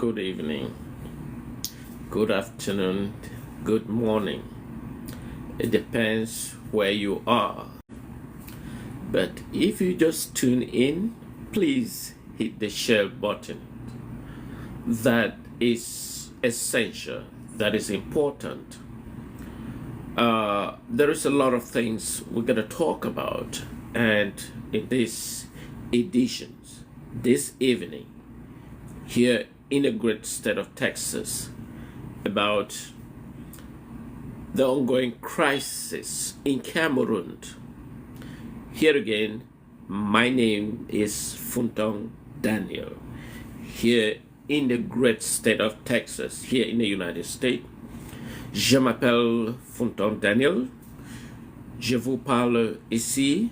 good evening, good afternoon, good morning. It depends where you are. But if you just tune in, please hit the share button. That is essential, that is important. There is a lot of things we're going to talk about, and in this editions, this evening, here in the great state of Texas, about the ongoing crisis in Cameroon. Here again, my name is Funtong Daniel, here in the great state of Texas, here in the United States. Je m'appelle Funtong Daniel. Je vous parle ici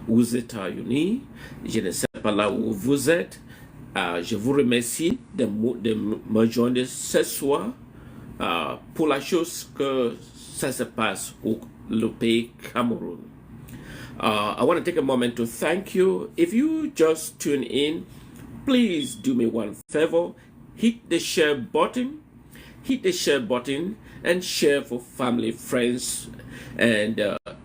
aux États-Unis. Je ne sais pas là où vous êtes. Je vous remercie de me joindre ce soir pour la chose que ça se passe au le pays Cameroon. I want to take a moment to thank you. If you just tune in, please do me one favor. Hit the share button. Hit the share button and share for family, friends. And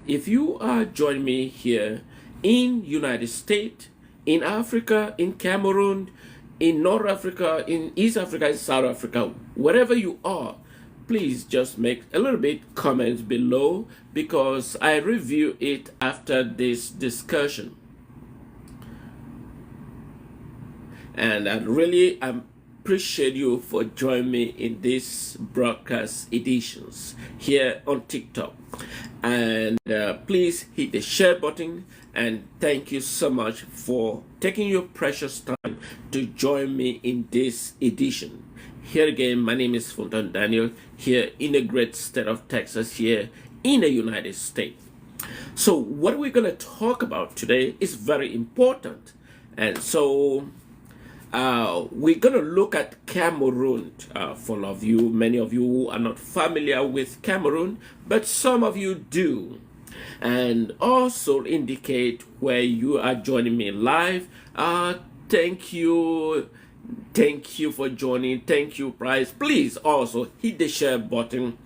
if you are joining me here in United States, in Africa, in Cameroon, in North Africa, in East Africa, in South Africa, wherever you are, please just make a little bit comments below, because I review it after this discussion. And I really appreciate you for joining me in this broadcast editions here on TikTok. And please hit the share button, and thank you so much for taking your precious time to join me in this edition. Here again, my name is Funtong Daniel, here in the great state of Texas, here in the United States. So what we're going to talk about today is very important. And so we're going to look at Cameroon. For of you, many of you are not familiar with Cameroon, but some of you do. And also indicate where you are joining me live. Thank you. Thank you for joining. Thank you, Price. Please also hit the share button.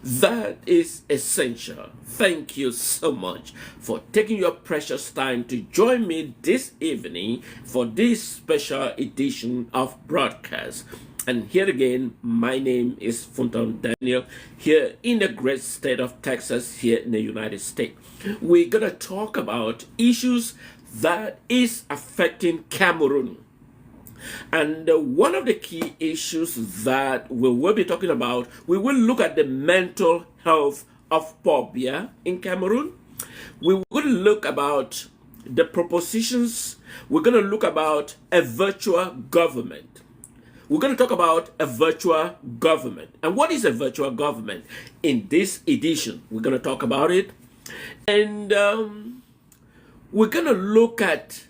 That is essential. Thank you so much for taking your precious time to join me this evening for this special edition of broadcast. And here again, my name is Funtong Daniel, here in the great state of Texas, here in the United States. We're going to talk about issues that is affecting Cameroon. And one of the key issues that we will be talking about, we will look at the mental health of Biya in Cameroon. We will look about the propositions. We're going to look about a virtual government. We're going to talk about a virtual government. And what is a virtual government? In this edition, we're going to talk about it. And we're going to look at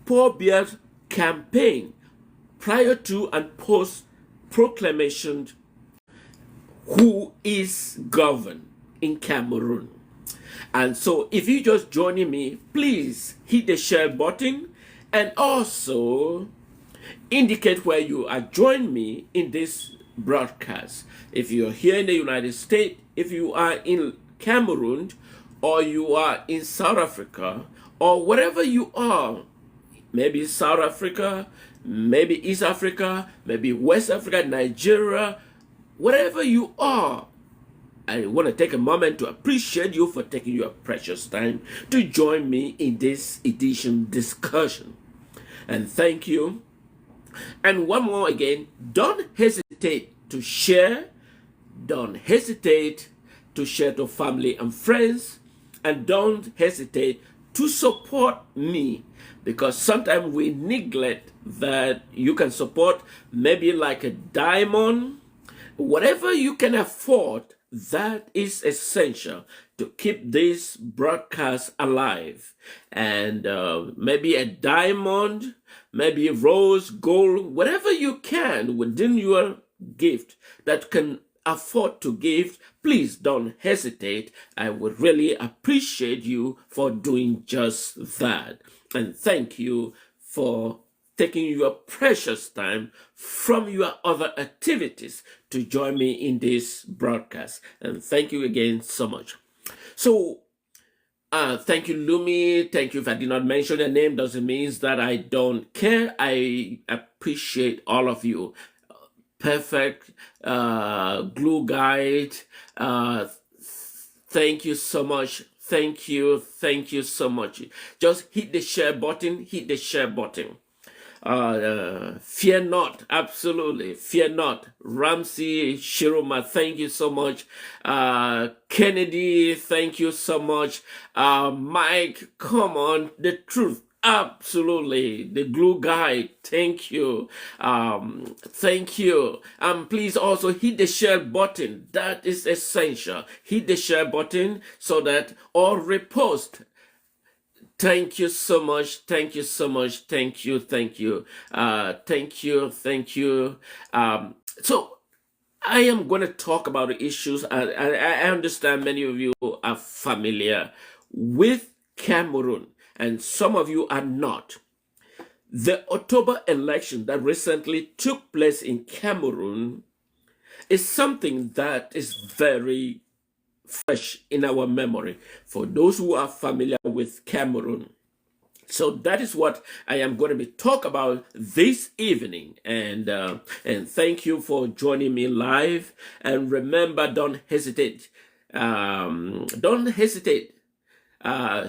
Biya's campaign prior to and post proclamation, who is governed in Cameroon. And so if you just joining me, please hit the share button and also indicate where you are joining me in this broadcast. If you're here in the United States, if you are in Cameroon, or you are in South Africa, or wherever you are, maybe South Africa, maybe East Africa, maybe West Africa, Nigeria, wherever you are, I want to take a moment to appreciate you for taking your precious time to join me in this edition discussion. And thank you. And one more again, don't hesitate to share. Don't hesitate to share to family and friends. And don't hesitate to support me, because sometimes we neglect that you can support, maybe like a diamond, whatever you can afford. That is essential to keep this broadcast alive. And maybe a diamond, maybe rose, gold, whatever you can within your gift that can afford to give, please don't hesitate. I would really appreciate you for doing just that. And thank you for taking your precious time from your other activities to join me in this broadcast. And thank you again so much. So, thank you, Lumi. Thank you. If I did not mention your name, doesn't mean that I don't care. I appreciate all of you. Perfect glue guide. Thank you so much. Thank you so much. Just hit the share button. Hit the share button. Fear not, absolutely, fear not. Ramsey Tchiroma, thank you so much. Kennedy, thank you so much. Mike, come on, the truth. Absolutely, the glue guy. Thank you, thank you. Please also hit the share button. That is essential. Hit the share button so that or repost. Thank you so much. Thank you so much. Thank you. Thank you. Thank you. So I am going to talk about the issues. I understand many of you are familiar with Cameroon, and some of you are not. The October election that recently took place in Cameroon is something that is very fresh in our memory for those who are familiar with Cameroon. So that is what I am going to be talking about this evening, and thank you for joining me live. And remember, don't hesitate.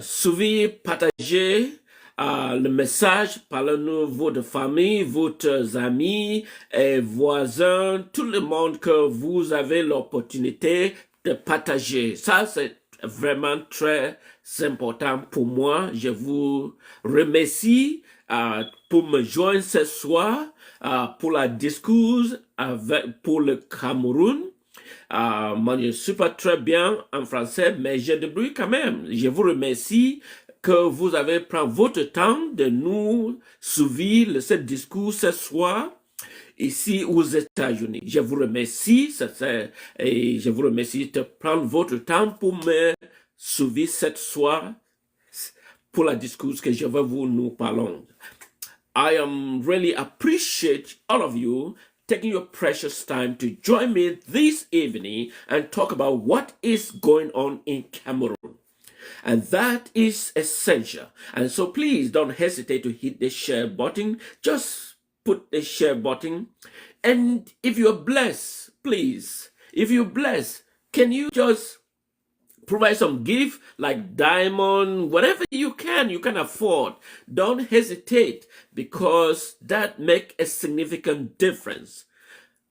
Suivez, partagez le message, parlez-nous votre famille, votre amis et voisins, tout le monde que vous avez l'opportunité de partager. Ça, c'est vraiment très important pour moi. Je vous remercie pour me joindre ce soir pour la discours pour le Cameroun. Moi, je ne suis pas très bien en français, mais j'ai de bruit quand même. Je vous remercie que vous avez pris votre temps de nous suivre ce discours ce soir ici aux États-Unis. Je vous remercie et je vous remercie de prendre votre temps pour me suivre cette soir pour la discours que je vais vous nous parler. I am really appreciate all of you taking your precious time to join me this evening and talk about what is going on in Cameroon. And that is essential. And so please don't hesitate to hit the share button. Just put the share button. And if you're blessed, please, if you're blessed, can you just provide some gift like diamond, whatever you can afford. Don't hesitate, because that makes a significant difference.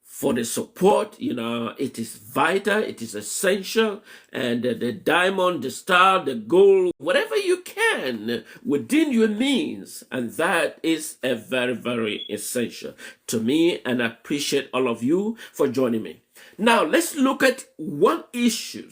For the support, you know, it is vital, it is essential, and the diamond, the star, the gold, whatever you can within your means, and that is a very, very essential to me, and I appreciate all of you for joining me. Now, let's look at one issue.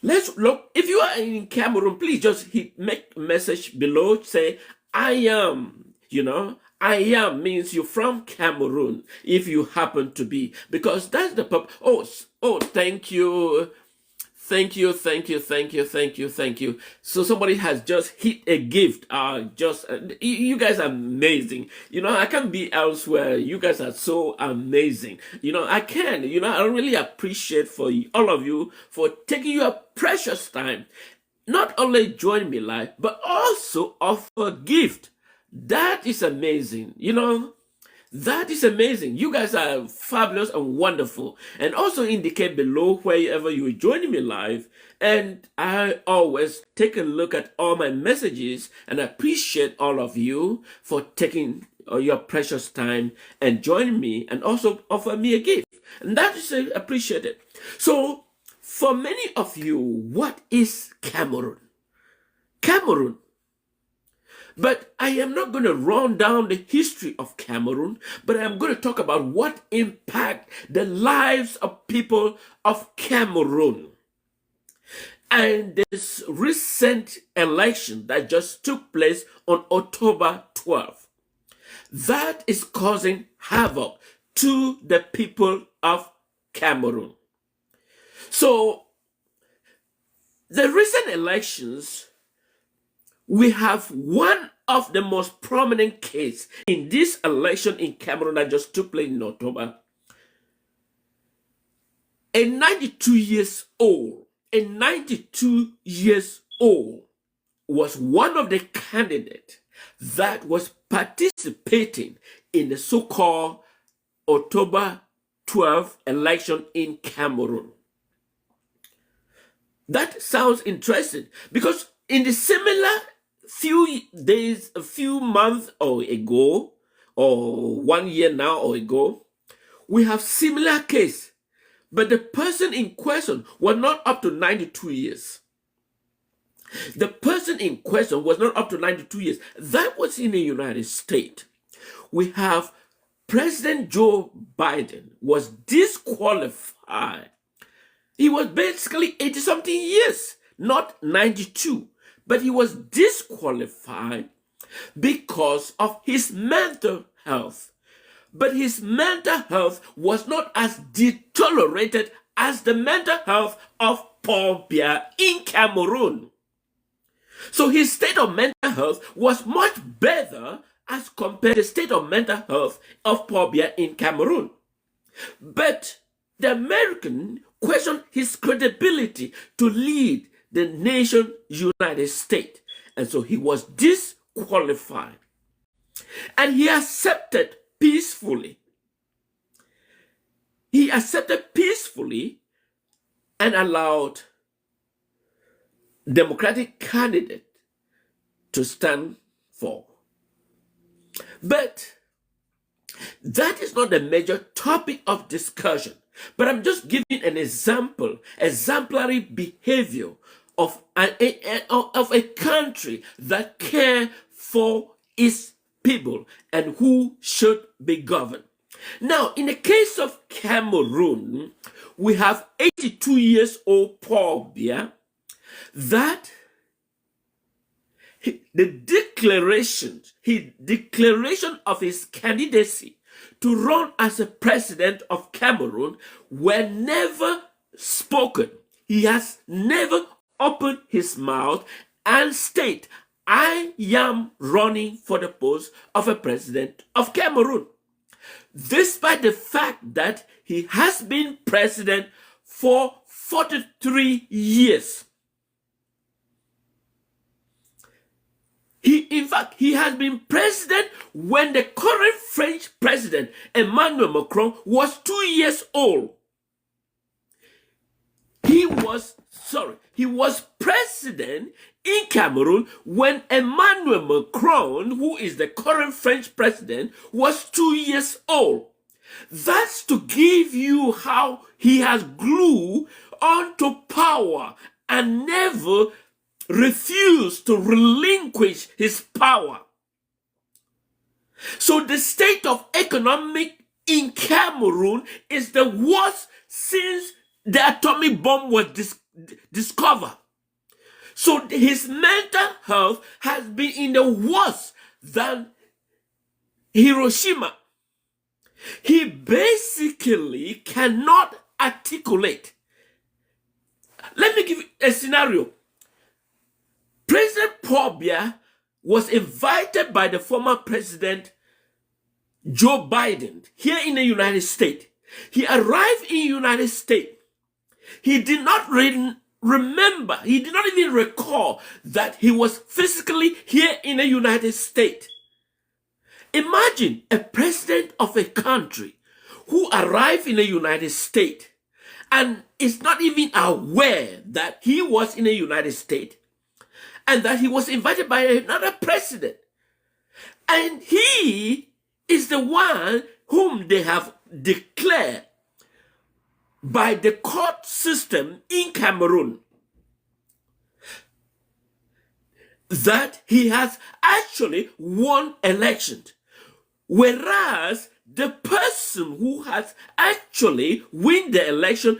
Let's look, if you are in Cameroon, please just make a message below, say, I am, you know, I am means you're from Cameroon, if you happen to be, because that's the purpose. Oh, thank you. Thank you. So somebody has just hit a gift. You guys are amazing. You know, I can't be elsewhere. You guys are so amazing. You know, I can. You know, I really appreciate for all of you for taking your precious time, not only join me live, but also offer gift. That is amazing. You know, that is amazing. You guys are fabulous and wonderful. And also indicate below wherever you are joining me live. And I always take a look at all my messages, and I appreciate all of you for taking your precious time and joining me, and also offer me a gift. And that is appreciated. So for many of you, what is Cameroon? Cameroon. But I am not going to run down the history of Cameroon, but I'm going to talk about what impact the lives of people of Cameroon. And this recent election that just took place on October 12th, that is causing havoc to the people of Cameroon. So the recent elections, we have one of the most prominent case in this election in Cameroon that just took place in October, a 92 years old was one of the candidates that was participating in the so-called October 12 election in Cameroon. That sounds interesting because in the similar few days, a few months ago, or 1 year now or ago, we have similar case, but the person in question was not up to 92 years. The person in question was not up to 92 years. That was in the United States. We have President Joe Biden was disqualified. He was basically 80-something years, not 92. But he was disqualified because of his mental health. But his mental health was not as deteriorated as the mental health of Paul Biya in Cameroon. So his state of mental health was much better as compared to the state of mental health of Paul Biya in Cameroon. But the American questioned his credibility to lead the nation United States. And so he was disqualified. And he accepted peacefully. He accepted peacefully and allowed Democratic candidate to stand for. But that is not the major topic of discussion. But I'm just giving an example, exemplary behavior of a country that cares for its people and who should be governed. Now, in the case of Cameroon, we have 82 years old Paul Biya that the declaration of his candidacy to run as a president of Cameroon were never spoken. He has never opened his mouth and state, I am running for the post of a president of Cameroon. Despite the fact that he has been president for 43 years. In fact, he has been president when the current French president, Emmanuel Macron, was 2 years old. He was president in Cameroon when Emmanuel Macron, who is the current French president, was 2 years old. That's to give you how he has glued onto power and never refused to relinquish his power. So the state of economic in Cameroon is the worst since the atomic bomb was discovered. So his mental health has been in the worst than Hiroshima. He basically cannot articulate. Let me give you a scenario. President Paul Biya was invited by the former president Joe Biden here in the United States. He arrived in the United States. He did not remember, he did not even recall that he was physically here in the United States. Imagine a president of a country who arrived in the United States and is not even aware that he was in the United States and that he was invited by another president. And he is the one whom they have declared by the court system in Cameroon that he has actually won elections. Whereas the person who has actually won the election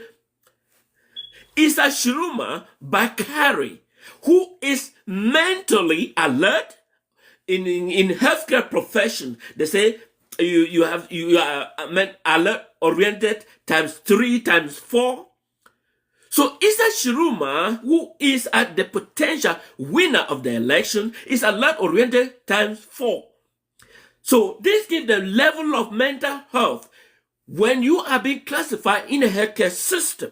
is Issa Tchiroma Bakary, who is mentally alert. In healthcare profession, they say you are alert oriented times 3 times 4. So Issa Tchiroma, who is at the potential winner of the election, is alert-oriented times 4. So this gives the level of mental health when you are being classified in a healthcare system.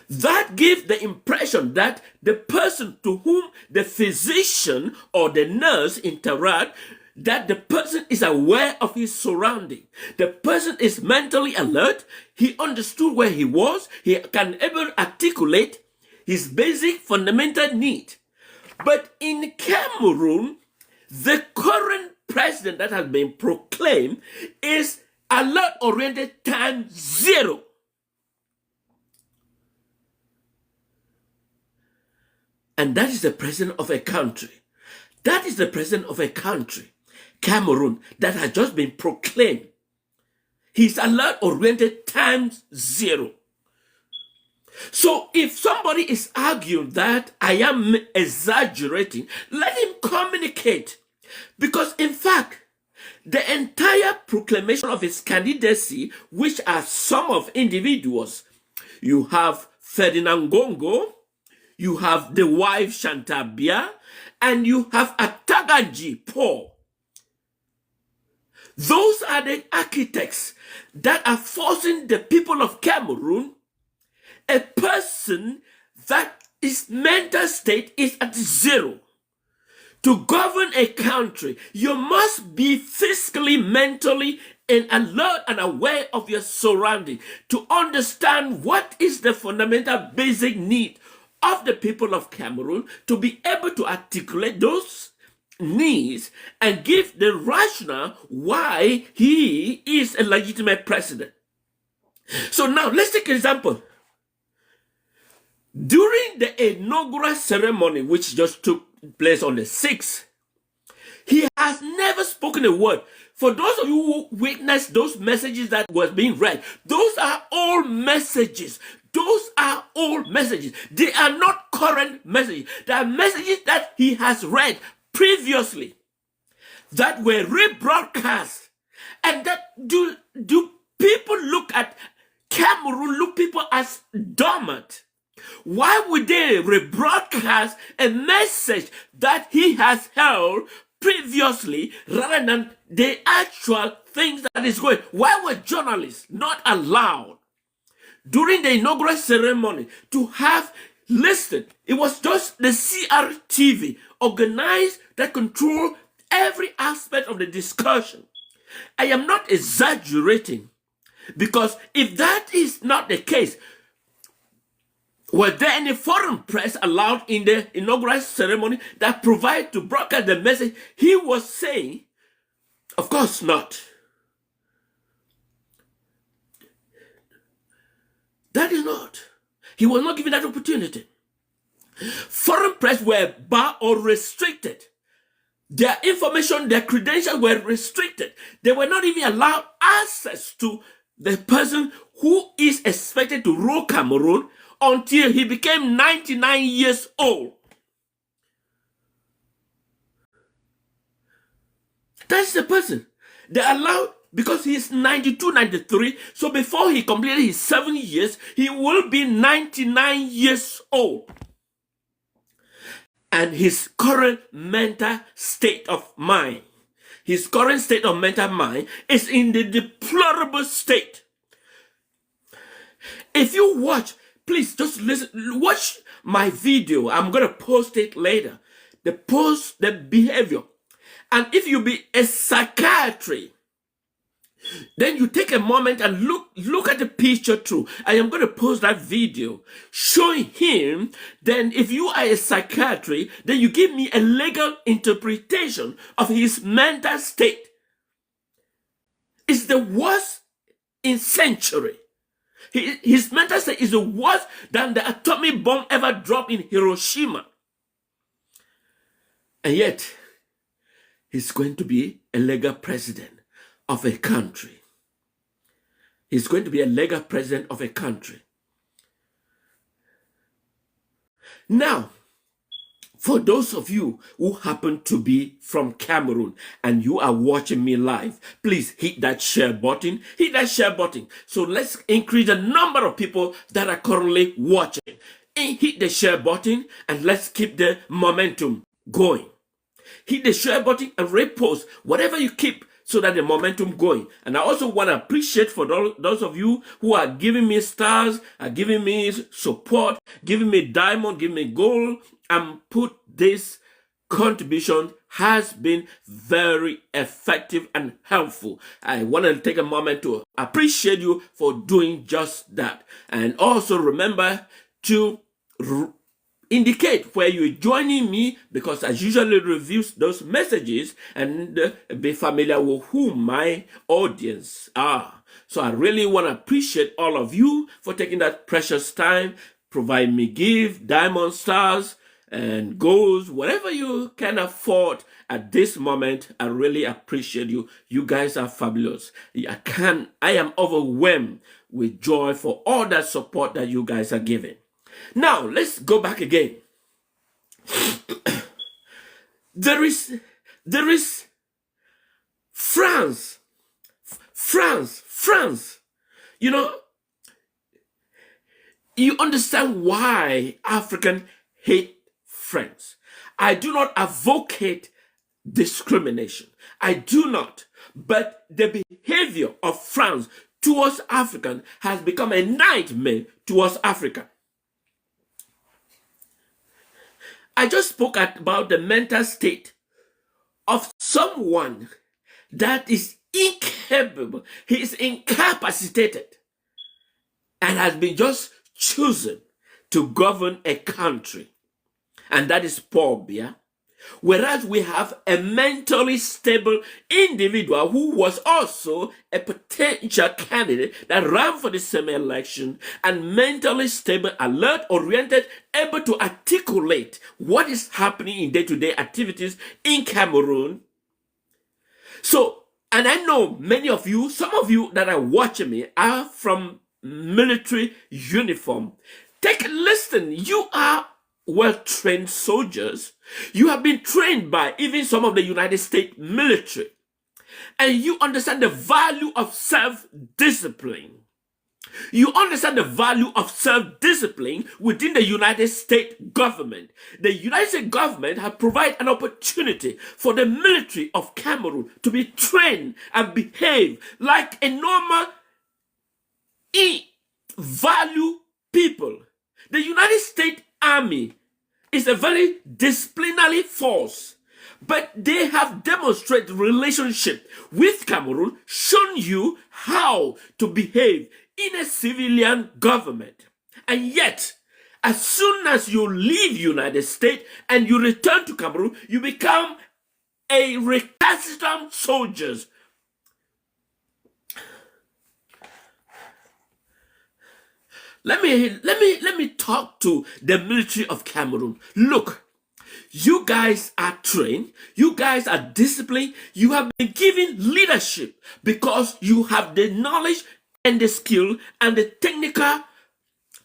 That gives the impression that the person to whom the physician or the nurse interact, that the person is aware of his surrounding. The person is mentally alert. He understood where he was. He can able articulate his basic fundamental need. But in Cameroon, the current president that has been proclaimed is alert-oriented times 0. And that is the president of a country. That is the president of a country, Cameroon, that has just been proclaimed. He's alert-oriented times 0. So if somebody is arguing that I am exaggerating, let him communicate. Because in fact, the entire proclamation of his candidacy, which are some of individuals, you have Ferdinand Gongo, you have the wife Chantal Biya, and you have Atagaji Paul. Those are the architects that are forcing the people of Cameroon, a person that his mental state is at 0. To govern a country, you must be physically, mentally, and alert and aware of your surrounding to understand what is the fundamental basic need of the people of Cameroon, to be able to articulate those needs and give the rationale why he is a legitimate president. So now let's take an example. During the inaugural ceremony, which just took place on the 6th, he has never spoken a word. For those of you who witnessed those messages that was being read, those are all messages. Those are old messages. They are not current messages. They are messages that he has read previously that were rebroadcast. And that do people look at Cameroon, look people as dormant? Why would they rebroadcast a message that he has held previously rather than the actual things that is going? Why were journalists not allowed during the inaugural ceremony to have listed? It was just the CRTV organized that control every aspect of the discussion. I am not exaggerating, because if that is not the case, were there any foreign press allowed in the inaugural ceremony that provide to broadcast the message he was saying? Of course not. That is not. He was not given that opportunity. Foreign press were barred or restricted. Their information, their credentials were restricted. They were not even allowed access to the person who is expected to rule Cameroon until he became 99 years old. That's the person. They allowed, because he's 92, 93, so before he completed his 7 years, he will be 99 years old. And his current mental state of mind, is in the deplorable state. If you watch, please just listen, watch my video. I'm going to post it later. The behavior. And if you be a psychiatrist, then you take a moment and look at the picture too. I am going to post that video showing him. Then if you are a psychiatrist, then you give me a legal interpretation of his mental state. It's the worst in century. His mental state is the worst than the atomic bomb ever dropped in Hiroshima. And yet, he's going to be a legal president of a country. He's going to be a legal president of a country. Now, For those of you who happen to be from Cameroon and you are watching me live, please hit that share button. Hit that share button. So let's increase the number of people that are currently watching. And hit the share button and let's keep the momentum going. Hit the share button and repost whatever you keep so that the momentum going. And I also want to appreciate for those of you who are giving me stars, are giving me support, giving me diamond, giving me gold, and put this contribution has been very effective and helpful. I want to take a moment to appreciate you for doing just that. And also remember to indicate where you're joining me, because I usually review those messages and be familiar with who my audience are. So I really want to appreciate all of you for taking that precious time, provide me give, diamond stars, and goals, whatever you can afford at this moment. I really appreciate you. You guys are fabulous. I am overwhelmed with joy for all that support that you guys are giving. Now, let's go back again. There is France. You know, you understand why Africans hate France. I do not advocate discrimination. I do not. But the behavior of France towards African has become a nightmare towards Africa. I just spoke about the mental state of someone that is incapable. He is incapacitated and has been just chosen to govern a country. And that is Paul Biya. Whereas we have a mentally stable individual who was also a potential candidate that ran for the same election, and mentally stable, alert, oriented, able to articulate what is happening in day-to-day activities in Cameroon. So, and I know many of you, some of you that are watching me are from military uniform. Take a listen. You are well-trained soldiers. You have been trained by even some of the United States military. And you understand the value of self-discipline. You understand the value of self-discipline within the United States government. The United States government has provided an opportunity for the military of Cameroon to be trained and behave like a normal value people. The United States Army is a very disciplinary force, but they have demonstrated relationship with Cameroon, shown you how to behave in a civilian government. And yet, as soon as you leave United States and you return to Cameroon, you become a recalcitrant soldiers. Let me talk to the military of Cameroon. Look, you guys are trained, you guys are disciplined, you have been given leadership because you have the knowledge and the skill and the technical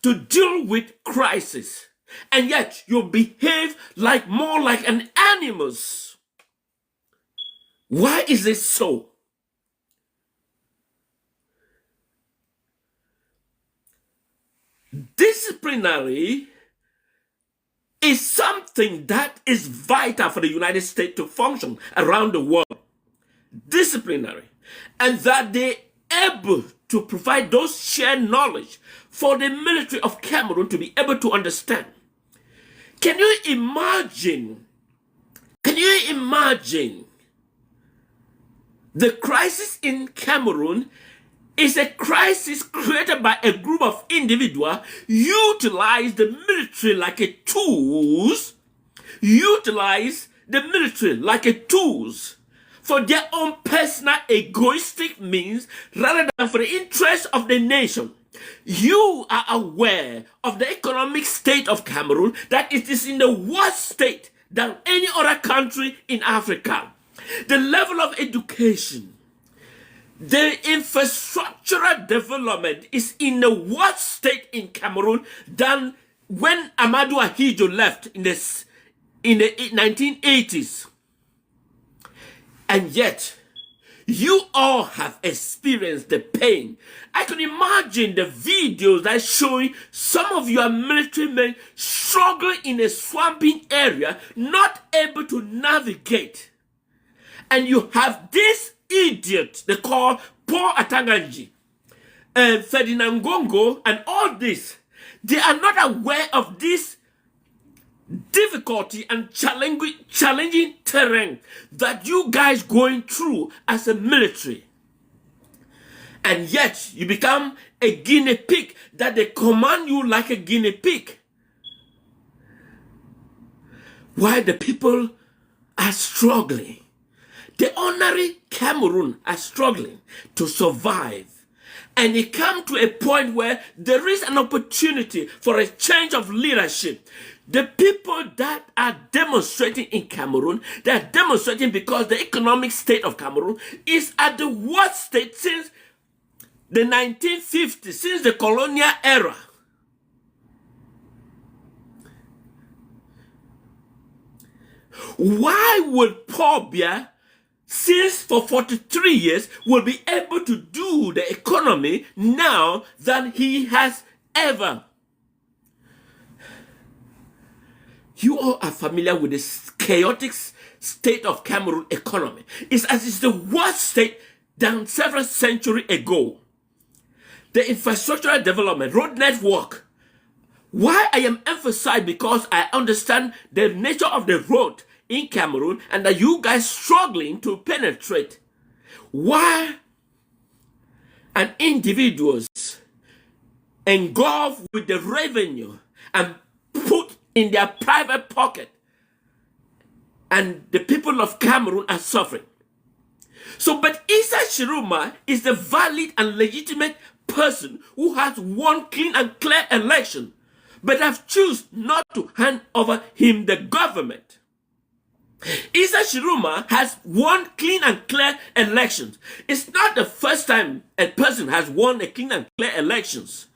to deal with crisis. And yet you behave more like an animals. Why is this so? Disciplinary is something that is vital for the United States to function around the world. Disciplinary. And that they able to provide those shared knowledge for the military of Cameroon to be able to understand. Can you imagine the crisis in Cameroon is a crisis created by a group of individuals utilize the military like a tools, for their own personal egoistic means rather than for the interest of the nation. You are aware of the economic state of Cameroon, that it is in the worst state than any other country in Africa. The level of education, the infrastructural development is in the worst state in Cameroon than when Amadou Ahidjo left in in the 1980s. And yet, you all have experienced the pain. I can imagine the videos that showing some of your military men struggling in a swampy area, not able to navigate. And you have this idiot they call Paul Atanganji, Ferdinand Gongo, and all this. They are not aware of this difficulty and challenging terrain that you guys going through as a military. And yet you become a guinea pig, that they command you like a guinea pig, while the people are struggling. The ordinary Cameroon are struggling to survive. And it comes to a point where there is an opportunity for a change of leadership. The people that are demonstrating in Cameroon, they are demonstrating because the economic state of Cameroon is at the worst state since the 1950s, since the colonial era. Why would Paul Biya, since for 43 years, will be able to do the economy now than he has ever? You all are familiar with the chaotic state of Cameroon economy. It's as it's the worst state than several centuries ago. The infrastructural development, road network. Why I am emphasized, because I understand the nature of the road in Cameroon and that you guys struggling to penetrate. Why an individuals engulfed with the revenue and put in their private pocket, and the people of Cameroon are suffering. So, but Issa Tchiroma is the valid and legitimate person who has won clean and clear election, but have chosen not to hand over him the government. Issa Tchiroma has won clean and clear elections. It's not the first time a person has won a clean and clear elections.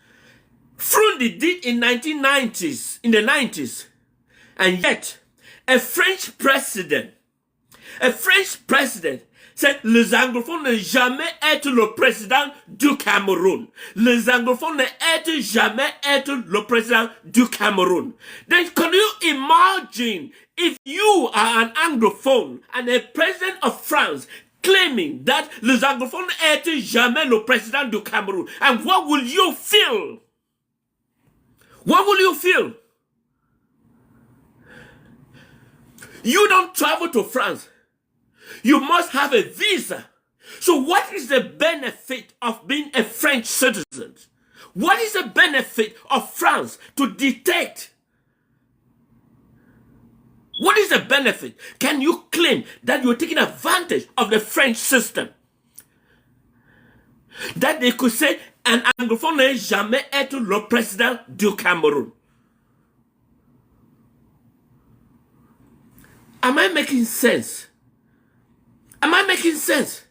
Frundi did in 1990s, in the 90s. And yet, a French president said, les anglophones ne jamais être le président du Cameroun. Les anglophones ne être jamais être le président du Cameroun. Then can you imagine if you are an anglophone and a president of France claiming that les anglophones ne être jamais le président du Cameroun? And what will you feel? What will you feel? You don't travel to France. You must have a visa. So what is the benefit of being a French citizen? What is the benefit of France to dictate? What is the benefit? Can you claim that you're taking advantage of the French system? That they could say, un anglophone n'est jamais être le président du Cameroun. Am I making sense? Am I making sense?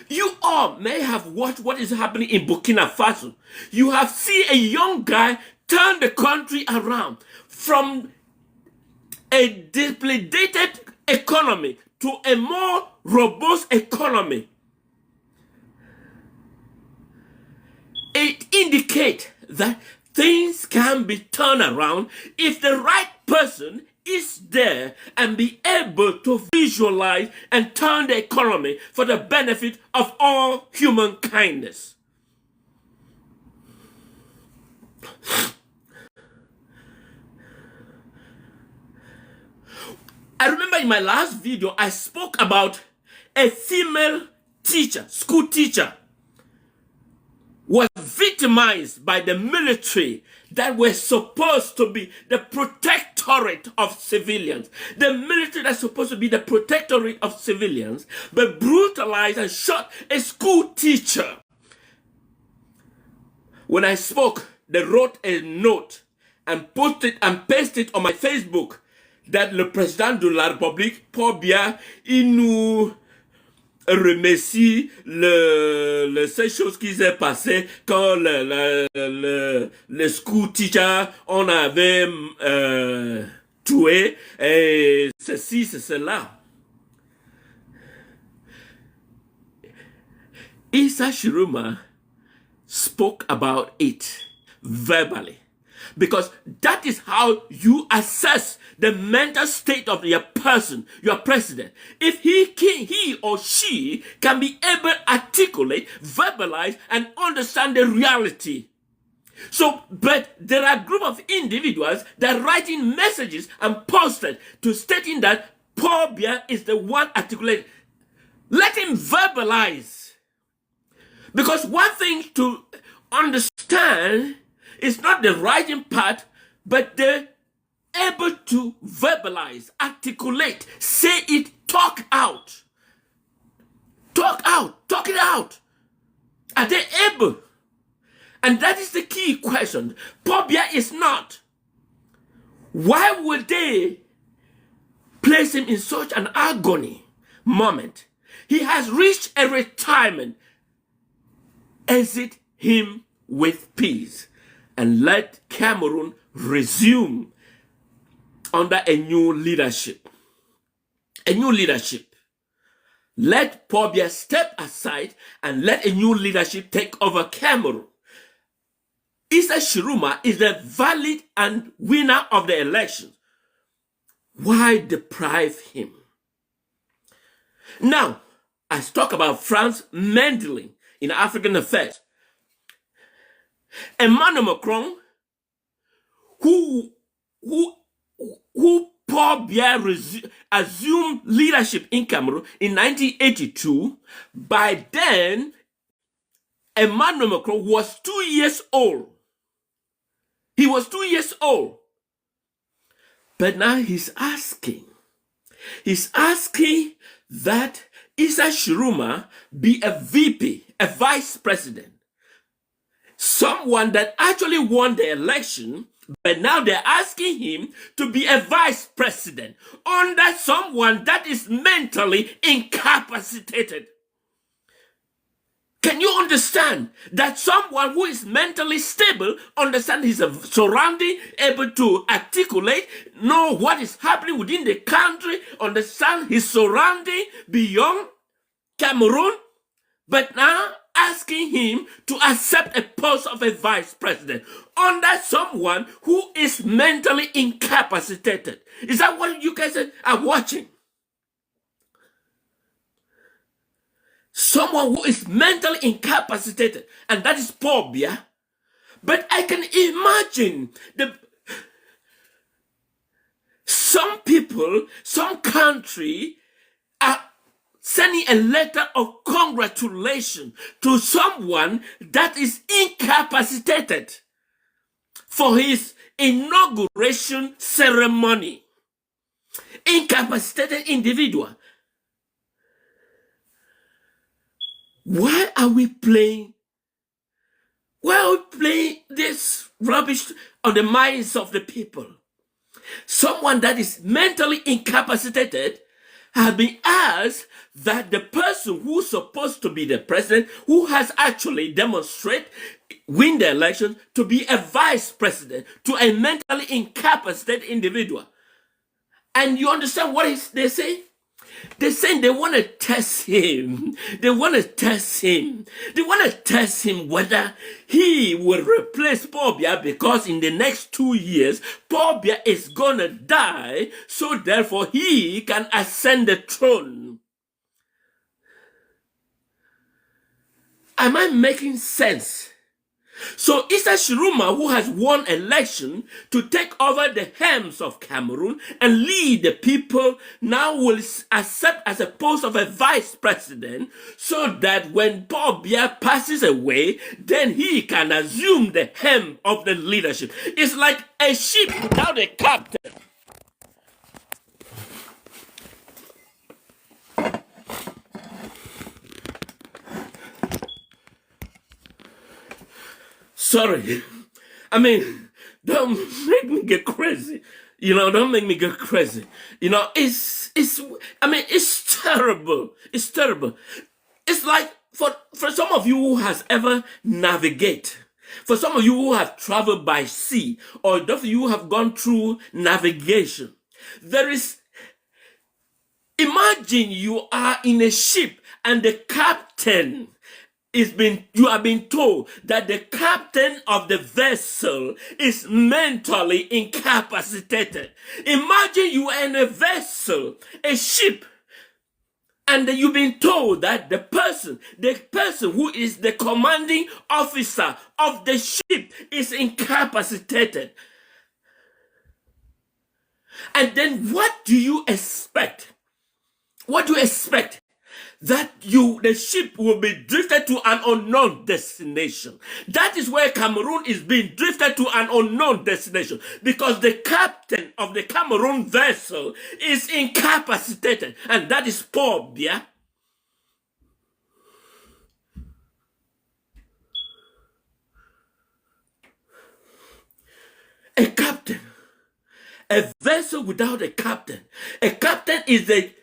You all may have watched what is happening in Burkina Faso. You have seen a young guy turn the country around from a depleted economy to a more robust economy. It indicates that things can be turned around if the right person is there and be able to visualize and turn the economy for the benefit of all human kindness. I remember in my last video, I spoke about a female teacher, school teacher, was victimized by the military that were supposed to be the protectorate of civilians. The military that's supposed to be the protectorate of civilians, but brutalized and shot a school teacher. When I spoke, they wrote a note and put it and pasted it on my Facebook that le président de la République, Paul Biya, il nous remercie ces choses qui s'est passé quand le school teacher, on avait tuer, ceci, c'est cela. Issa Tchiroma spoke about it verbally, because that is how you assess the mental state of your person, your president. If he or she can be able to articulate, verbalize, and understand the reality. So, but there are a group of individuals that are writing messages and posted to stating that Paul Biya is the one articulating. Let him verbalize. Because one thing to understand is not the writing part, but the able to verbalize, articulate, say it, talk out. Talk out, talk it out. Are they able? And that is the key question. Paul Biya is not. Why would they place him in such an agony moment? He has reached a retirement. Exit him with peace and let Cameroon resume under a new leadership. A new leadership. Let Paul Biya step aside and let a new leadership take over Cameroon. Issa Tchiroma is the valid and winner of the elections. Why deprive him? Now, let's talk about France meddling in African affairs. Emmanuel Macron, who Paul Biya assumed leadership in Cameroon in 1982, by then, Emmanuel Macron was 2 years old. He was 2 years old. But now he's asking that Issa Tchiroma be a VP, a vice president. Someone that actually won the election, but now they're asking him to be a vice president under someone that is mentally incapacitated. Can you understand that someone who is mentally stable, understand his surrounding, able to articulate, know what is happening within the country, understand his surrounding beyond Cameroon, but now asking him to accept a post of a vice president under someone who is mentally incapacitated? Is that what you guys are watching? Someone who is mentally incapacitated, and that is Paul Biya. But I can imagine some people, some country are sending a letter of congratulation to someone that is incapacitated for his inauguration ceremony. Incapacitated individual. Why are we playing this rubbish on the minds of the people? Someone that is mentally incapacitated has been asked that the person who's supposed to be the president, who has actually demonstrated, win the election, to be a vice president to a mentally incapacitated individual. And you understand what they say? They're saying they want to test him. They want to test him. They want to test him whether he will replace Paul Biya, because in the next 2 years, Paul Biya is going to die, so therefore he can ascend the throne. Am I making sense? So Issa Tchiroma, who has won election to take over the helms of Cameroon and lead the people, now will accept as a post of a vice president, so that when Paul Biya passes away, then he can assume the helm of the leadership. It's like a ship without a captain. Sorry. I mean, don't make me get crazy. Don't make me get crazy. It's terrible. It's terrible. It's like for some of you who has ever navigated, for some of you who have traveled by sea, or those of you who have gone through navigation, There is, imagine you are in a ship and the captain you have been told that the captain of the vessel is mentally incapacitated. Imagine you are in a vessel, a ship, and you've been told that the person who is the commanding officer of the ship is incapacitated. And then what do you expect? What do you expect? That the ship will be drifted to an unknown destination. That is where Cameroon is being drifted to an unknown destination, because the captain of the Cameroon vessel is incapacitated, and that is Paul Biya. A captain, a vessel without a captain. A captain is the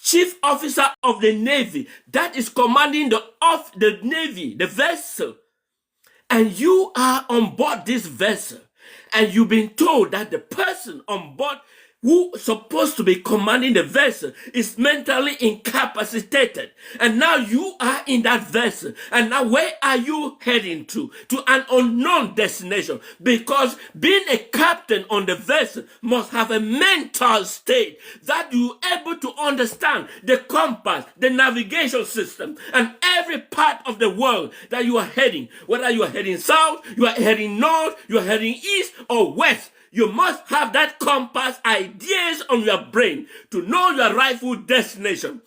chief officer of the Navy that is commanding the Navy, the vessel. And you are on board this vessel, and you've been told that the person on board who is supposed to be commanding the vessel is mentally incapacitated. And now you are in that vessel. And now where are you heading to? To an unknown destination. Because being a captain on the vessel must have a mental state that you're able to understand the compass, the navigation system, and every part of the world that you are heading. Whether you are heading south, you are heading north, you are heading east or west. You must have that compass ideas on your brain to know your rightful destination.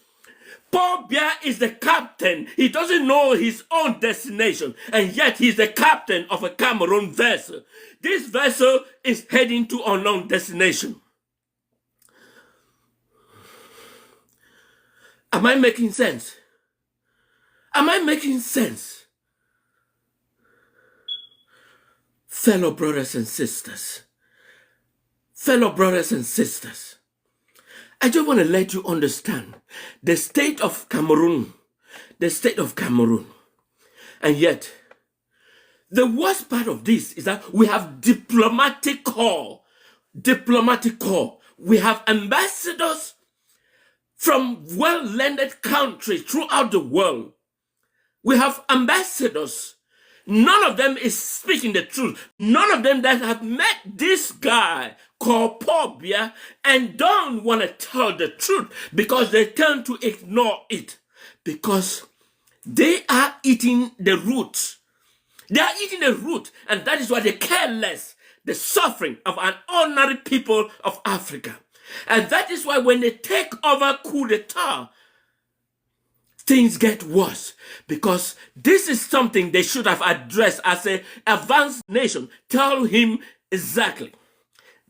Paul Biya is the captain. He doesn't know his own destination, and yet he's the captain of a Cameroon vessel. This vessel is heading to an unknown destination. Am I making sense? Am I making sense? Fellow brothers and sisters, I just want to let you understand the state of Cameroon, And yet, the worst part of this is that we have diplomatic corps. We have ambassadors from well-landed countries throughout the world. We have ambassadors. None of them is speaking the truth. None of them that have met this guy called Paul Biya and don't want to tell the truth, because they tend to ignore it, because they are eating the root. They are eating the root, and that is why they care less the suffering of an ordinary people of Africa. And that is why when they take over coup d'etat, things get worse, because this is something they should have addressed as an advanced nation. Tell him exactly.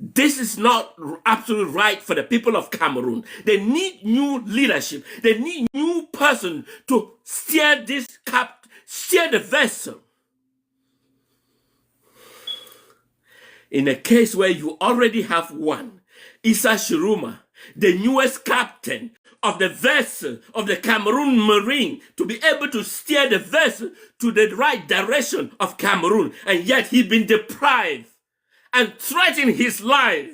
This is not absolutely right for the people of Cameroon. They need new leadership. They need new person to steer the vessel. In a case where you already have one, Issa Tchiroma, the newest captain of the vessel of the Cameroon Marine, to be able to steer the vessel to the right direction of Cameroon, and yet he's been deprived and threatening his life,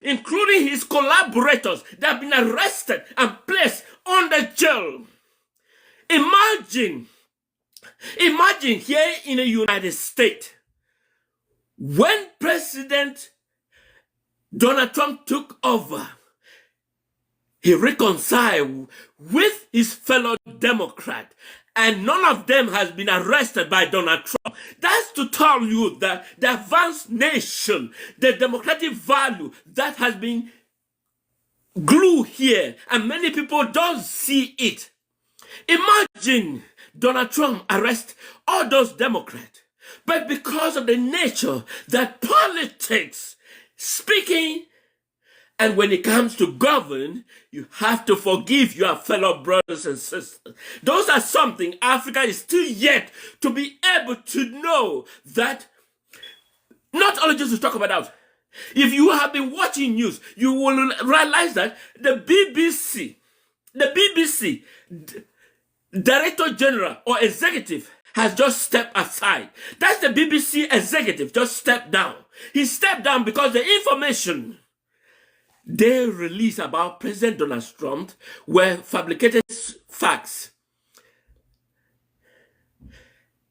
including his collaborators that have been arrested and placed under jail. Imagine here in the United States, when President Donald Trump took over, he reconciled with his fellow Democrat, and none of them has been arrested by Donald Trump. That's to tell you that the advanced nation, the democratic value that has been glued here, and many people don't see it. Imagine Donald Trump arrest all those Democrats, but because of the nature that politics, speaking, and when it comes to govern, you have to forgive your fellow brothers and sisters. Those are something Africa is still yet to be able to know, that not only just to talk about that. If you have been watching news, you will realize that the BBC Director General or executive has just stepped aside. That's the BBC executive just stepped down. He stepped down because the information they released about President Donald Trump were fabricated facts.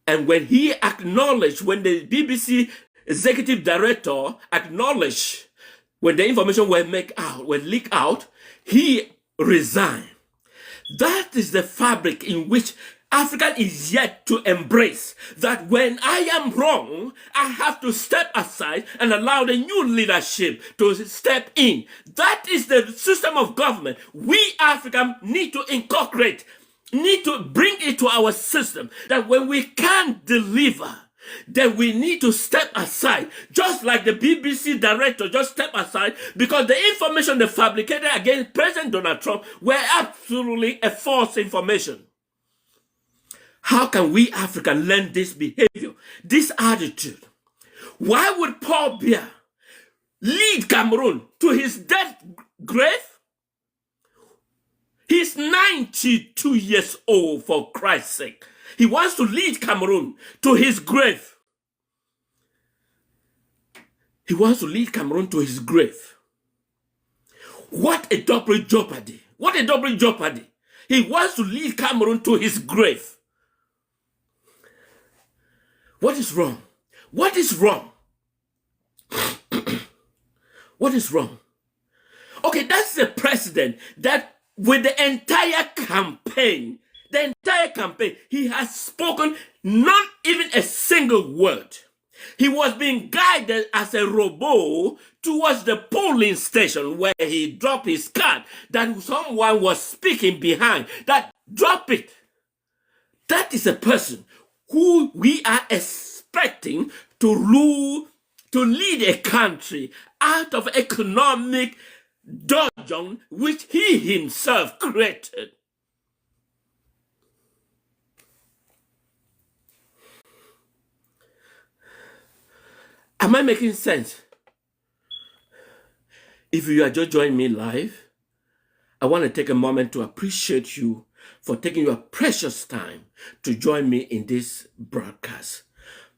And when he acknowledged, when the BBC executive director acknowledged when the information were leaked out, he resigned. That is the fabric in which Africa is yet to embrace, that when I am wrong, I have to step aside and allow the new leadership to step in. That is the system of government we Africans need to incorporate, need to bring it to our system, that when we can't deliver, then we need to step aside, just like the BBC director just stepped aside because the information they fabricated against President Donald Trump were absolutely a false information. How can we Africans learn this behavior, this attitude? Why would Paul Biya lead Cameroon to his death grave? He's 92 years old, for Christ's sake. He wants to lead Cameroon to his grave. He wants to lead Cameroon to his grave. What a double jeopardy. What a double jeopardy. He wants to lead Cameroon to his grave. What is wrong? What is wrong? What is wrong? Okay, that's the president that with the entire campaign, he has spoken not even a single word. He was being guided as a robot towards the polling station where he dropped his card that someone was speaking behind. That drop it. That is a person who we are expecting to rule, to lead a country out of economic dungeon which he himself created. Am I making sense? If you are just joining me live, I want to take a moment to appreciate you for taking your precious time to join me in this broadcast.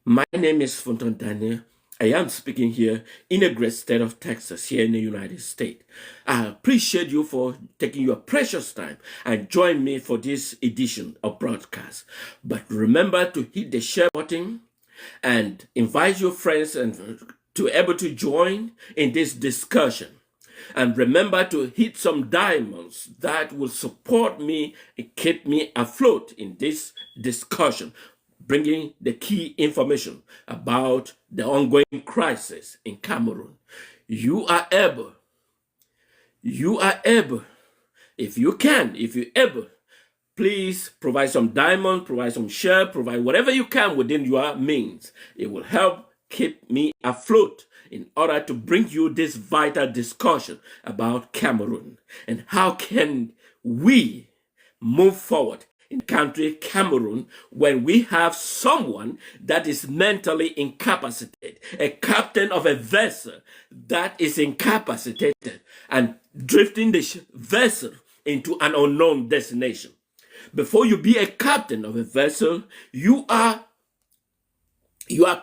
My name is Fonton Daniel. I am speaking here in the great state of Texas, here in the United States. I appreciate you for taking your precious time and join me for this edition of broadcast. But remember to hit the share button and invite your friends and to be able to join in this discussion. And remember to hit some diamonds that will support me and keep me afloat in this discussion, bringing the key information about the ongoing crisis in Cameroon. You are able, if you able, please provide some diamond, provide some share, provide whatever you can within your means. It will help keep me afloat in order to bring you this vital discussion about Cameroon and how can we move forward in the country Cameroon when we have someone that is mentally incapacitated, a captain of a vessel that is incapacitated and drifting the vessel into an unknown destination. Before you be a captain of a vessel, you are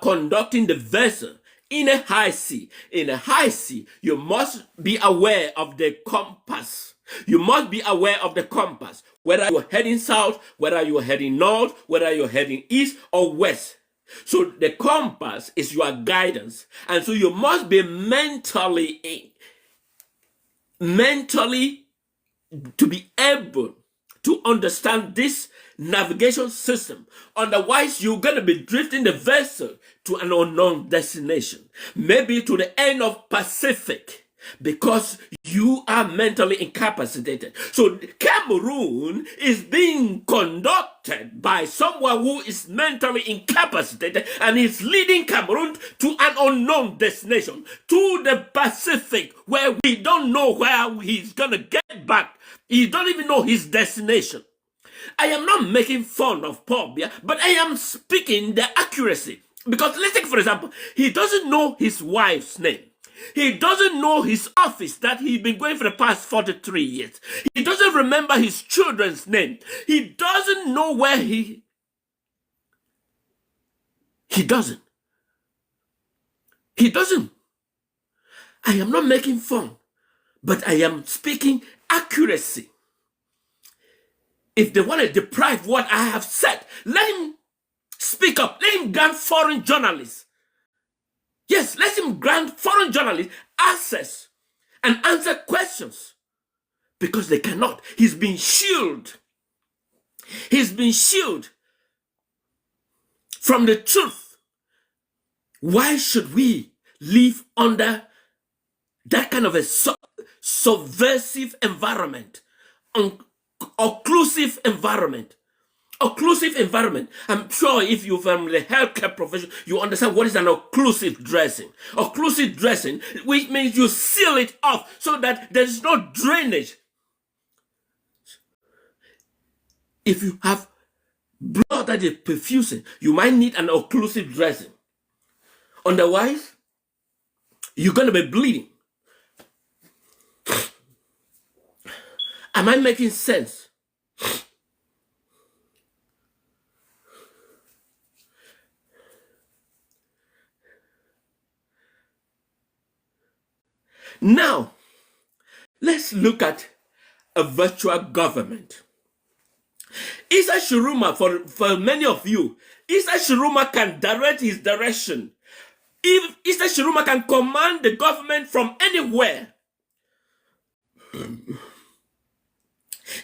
conducting the vessel in a high sea. In a high sea, you must be aware of the compass. You must be aware of the compass, whether you're heading south, whether you're heading north, whether you're heading east or west. So the compass is your guidance. And so you must be mentally to be able to understand this navigation system. Otherwise, you're going to be drifting the vessel to an unknown destination, maybe to the end of Pacific, because you are mentally incapacitated. So Cameroon is being conducted by someone who is mentally incapacitated and is leading Cameroon to an unknown destination, to the Pacific, where we don't know where he's going to get back. He don't even know his destination. I am not making fun of Paul Biya, but I am speaking the accuracy. Because let's take, for example, he doesn't know his wife's name. He doesn't know his office that he's been going for the past 43 years. He doesn't remember his children's name. He doesn't know where he He doesn't. He doesn't. I am not making fun, but I am speaking accuracy. If they want to deprive what I have said, let him speak up. Let him grant foreign journalists. Yes, let him grant foreign journalists access and answer questions. Because they cannot. He's been shielded. He's been shielded from the truth. Why should we live under that kind of a subversive environment, occlusive environment? Occlusive environment. I'm sure if you're from the healthcare profession, you understand what is an occlusive dressing. Occlusive dressing, which means you seal it off so that there is no drainage. If you have blood that is perfusing, you might need an occlusive dressing. Otherwise, you're going to be bleeding. Am I making sense? Now, let's look at a virtual government. Issa Tchiroma, for many of you, Issa Tchiroma can direct his direction. If Issa Tchiroma can command the government from anywhere,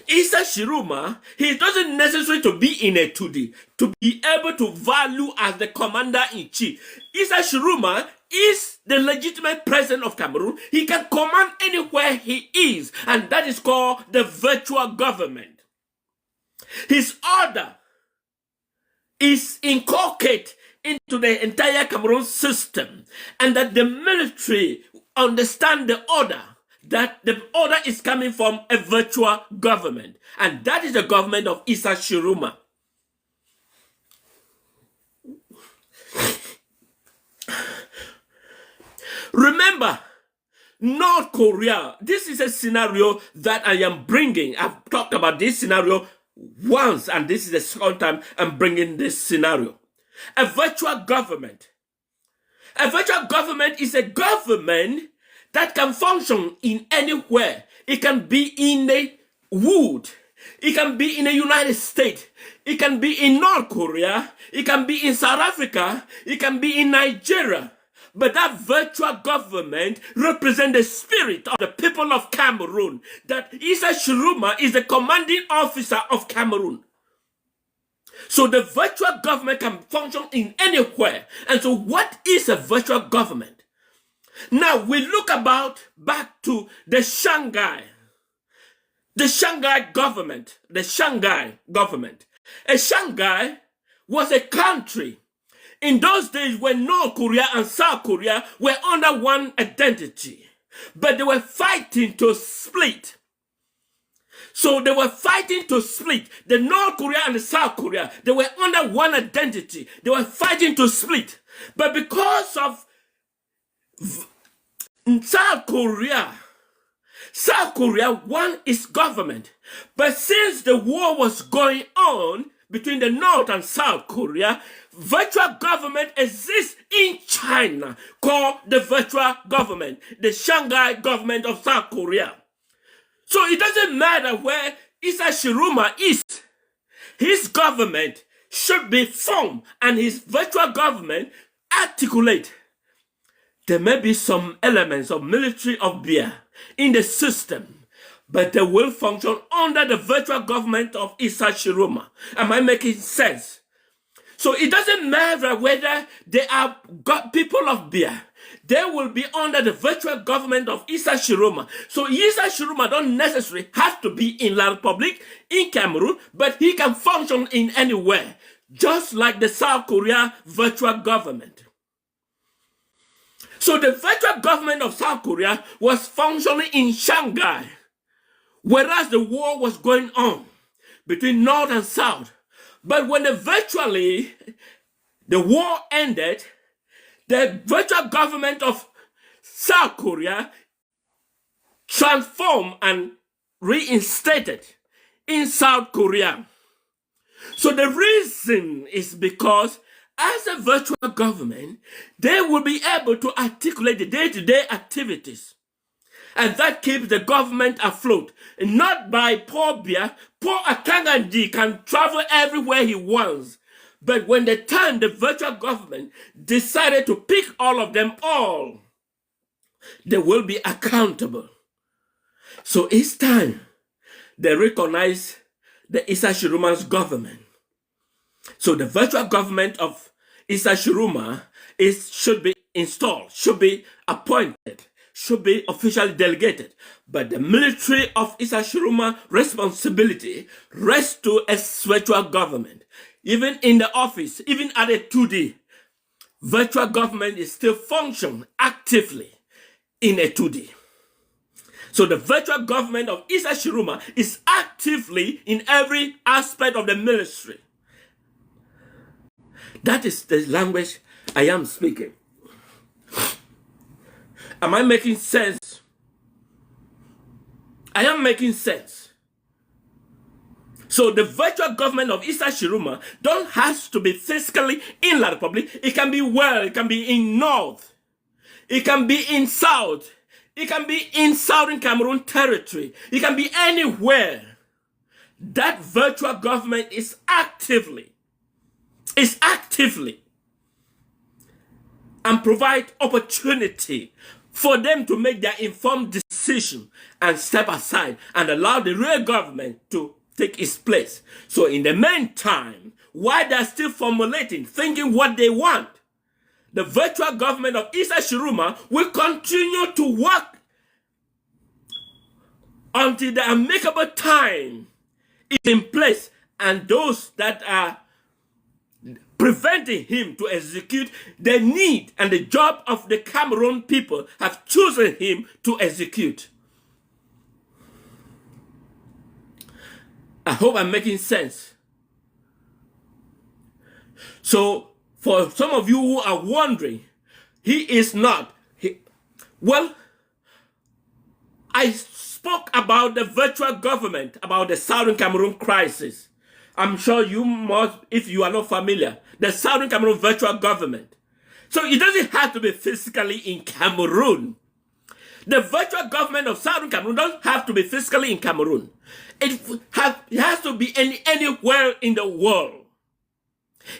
Issa Tchiroma, he doesn't necessarily to be in a 2D, to be able to value as the commander-in-chief. Issa Tchiroma is the legitimate president of Cameroon. He can command anywhere he is, and that is called the virtual government. His order is inculcated into the entire Cameroon system, and that the military understand the order, that the order is coming from a virtual government, and that is the government of Issa Tchiroma. Remember, North Korea, this is a scenario that I am bringing. I've talked about this scenario once, and this is the second time I'm bringing this scenario. A virtual government. A virtual government is a government that can function in anywhere. It can be in the wood. It can be in the United States. It can be in North Korea. It can be in South Africa. It can be in Nigeria. But that virtual government represents the spirit of the people of Cameroon. That Issa Tchiroma is the commanding officer of Cameroon. So the virtual government can function in anywhere. And so what is a virtual government? Now we look back to the Shanghai government. The Shanghai government. A Shanghai was a country in those days when North Korea and South Korea were under one identity, but they were fighting to split. So they were fighting to split. The North Korea and the South Korea, they were under one identity. They were fighting to split. But because of South Korea won its government. But since the war was going on between the North and South Korea, virtual government exists in China called the virtual government, the Shanghai government of South Korea. So it doesn't matter where Issa Tchiroma is. His government should be formed and his virtual government articulate. There may be some elements of military of Biya in the system, but they will function under the virtual government of Issa Tchiroma. Am I making sense? So it doesn't matter whether they are people of Biya. They will be under the virtual government of Issa Tchiroma. So Issa Tchiroma don't necessarily have to be in La Republic, in Cameroon, but he can function in anywhere, just like the South Korea virtual government. So the virtual government of South Korea was functioning in Shanghai, whereas the war was going on between North and South. But when the war ended, the virtual government of South Korea transformed and reinstated in South Korea. So the reason is because as a virtual government, they will be able to articulate the day-to-day activities. And that keeps the government afloat. Not by Paul Biya. Paul Akanganji can travel everywhere he wants. But when the virtual government decided to pick all of them all, they will be accountable. So it's time they recognize the Issa Tchiroma's government. So the virtual government of Issa Tchiroma should be installed, should be appointed, should be officially delegated. But the military of Issa Tchiroma responsibility rests to a virtual government. Even in the office, even at a 2D, virtual government is still functioning actively in a 2D. So the virtual government of Issa Tchiroma is actively in every aspect of the ministry. That is the language I am speaking. Am I making sense? I am making sense. So the virtual government of Issa Tchiroma don't have to be physically in La Republic. It can be it can be in North. It can be in South. It can be in Southern Cameroon territory. It can be anywhere. That virtual government is actively and provide opportunity for them to make their informed decision and step aside and allow the real government to take its place. So in the meantime, while they're still formulating, thinking what they want, the virtual government of Issa Tchiroma will continue to work until the amicable time is in place, and those that are preventing him to execute the need and the job of the Cameroon people have chosen him to execute. I hope I'm making sense. So, for some of you who are wondering, he is not. Well, I spoke about the virtual government, about the Southern Cameroon crisis. I'm sure you must, if you are not familiar, the Southern Cameroon virtual government. So it doesn't have to be physically in Cameroon. The virtual government of Southern Cameroon doesn't have to be physically in Cameroon. It has to be anywhere in the world.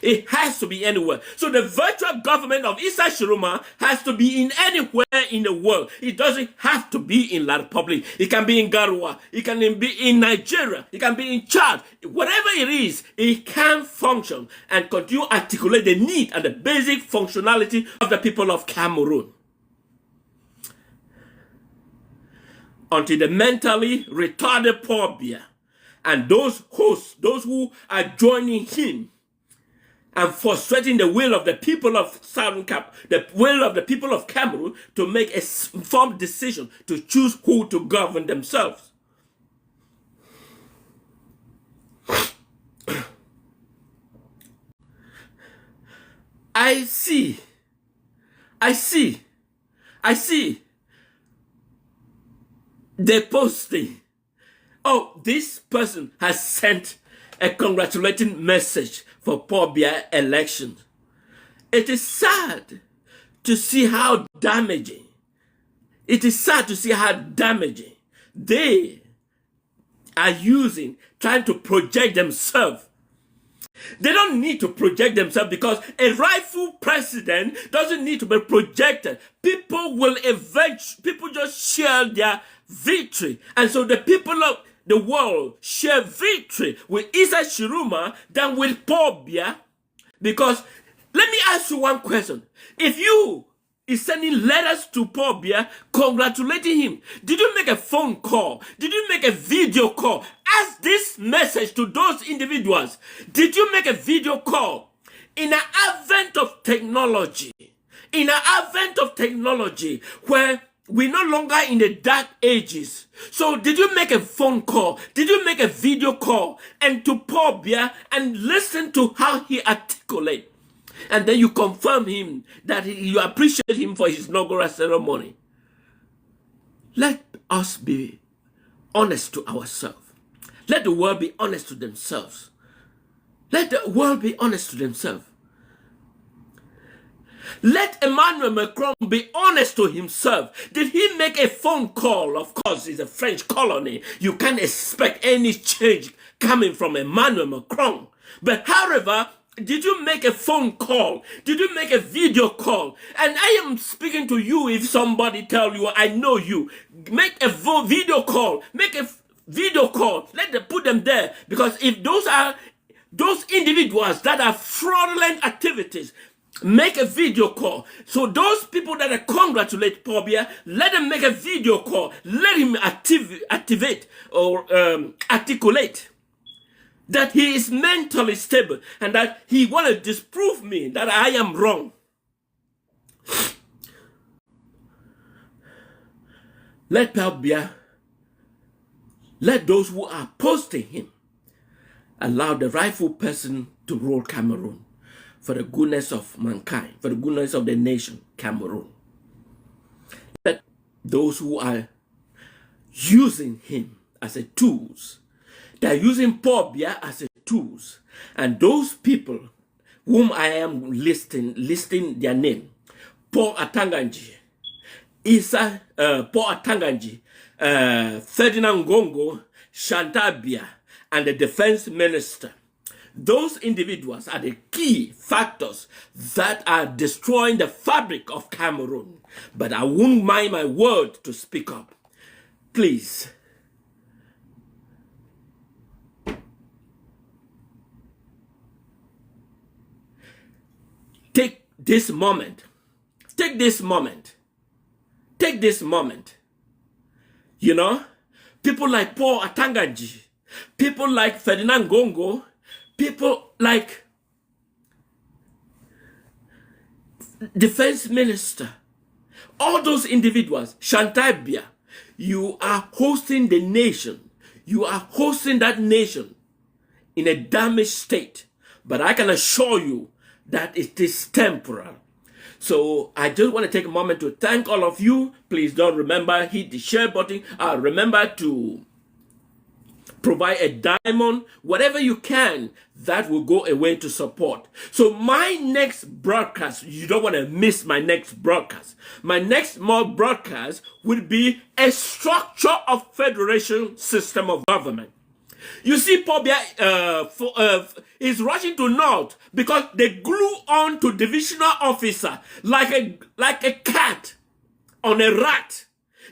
It has to be anywhere. So the virtual government of Issa Tchiroma has to be in anywhere in the world. It doesn't have to be in La Republic. It can be in Garoua. It can be in Nigeria. It can be in Chad. Whatever it is, it can function and continue to articulate the need and the basic functionality of the people of Cameroon. Until the mentally retarded Paul Biya and those hosts, those who are joining him and frustrating the will of the people of the will of the people of Cameroon to make a informed decision to choose who to govern themselves. I see the posting. Oh, this person has sent a congratulating message for Paul Biya election. It is sad to see how damaging. It is sad to see how damaging they are using, trying to project themselves. They don't need to project themselves because a rightful president doesn't need to be projected. People just share their victory. And so the people of the world share victory with Issa Tchiroma than with Paul Biya. Because let me ask you one question. If you is sending letters to Paul Biya congratulating him, did you make a phone call? Did you make a video call? Ask this message to those individuals. Did you make a video call? In an advent of technology, where we're no longer in the dark ages. So did you make a phone call? Did you make a video call and to Paul Biya and listen to how he articulates? And then you confirm him that you appreciate him for his inaugural ceremony. Let us be honest to ourselves. Let the world be honest to themselves. Let the world be honest to themselves. Let Emmanuel Macron be honest to himself. Did he make a phone call? Of course, it's a French colony. You can't expect any change coming from Emmanuel Macron. But however, did you make a phone call? Did you make a video call? And I am speaking to you. If somebody tell you, I know you, make a video call. Make a video call. Let them put them there. Because if those are those individuals that are fraudulent activities, make a video call. So those people that are congratulate Paul Biya, let them make a video call. Let him activate or articulate that he is mentally stable and that he want to disprove me that I am wrong. Let Paul Biya, let those who are opposing him allow the rightful person to rule Cameroon for the goodness of mankind, for the goodness of the nation, Cameroon. Let those who are using him as a tools, they're using Paul Biya as a tools, and those people whom I am listing their name: Paul Atanganji, Issa, Paul Atanganji, Ferdinand Gongo, Chantal Biya, and the defense minister. Those individuals are the key factors that are destroying the fabric of Cameroon. But I won't mind my word to speak up. Please. Take this moment. Take this moment. Take this moment. You know, people like Paul Atanganji, people like Ferdinand Gongo, people like defense minister, all those individuals, Chantal Biya, you are hosting the nation. You are hosting that nation in a damaged state. But I can assure you that it is temporal. So I just want to take a moment to thank all of you. Please don't remember, hit the share button. Remember to provide a diamond, whatever you can, that will go away to support. So my next broadcast, you don't want to miss my next broadcast. My next broadcast will be a structure of federation system of government. You see, Paul Biya is rushing to North because they glue on to divisional officer like a cat on a rat.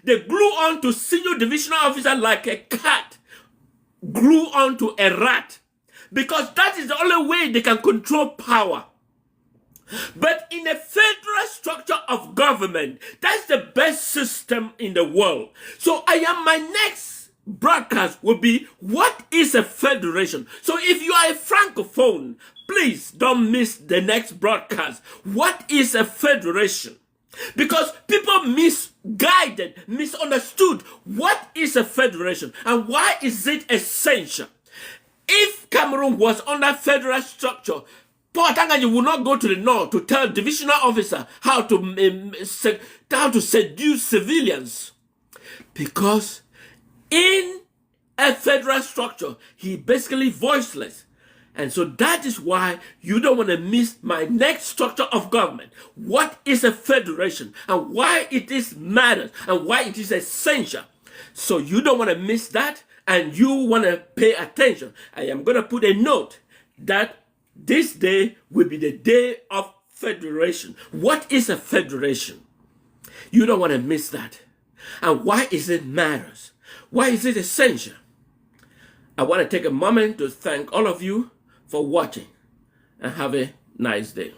They glue on to senior divisional officer like a cat glue onto a rat, because that is the only way they can control power. But in a federal structure of government, that's the best system in the world. So my next broadcast will be, what is a federation? So if you are a francophone, please don't miss the next broadcast. What is a federation? Because people misguided, misunderstood what is a federation and why is it essential. If Cameroon was under federal structure, Paul Atanganji would not go to the north to tell divisional officer how to seduce civilians. Because in a federal structure, he basically voiceless. And so that is why you don't want to miss my next structure of government. What is a federation and why it is matters and why it is essential. So you don't want to miss that and you want to pay attention. I am going to put a note that this day will be the day of federation. What is a federation? You don't want to miss that. And why is it matters? Why is it essential? I want to take a moment to thank all of you for watching and have a nice day.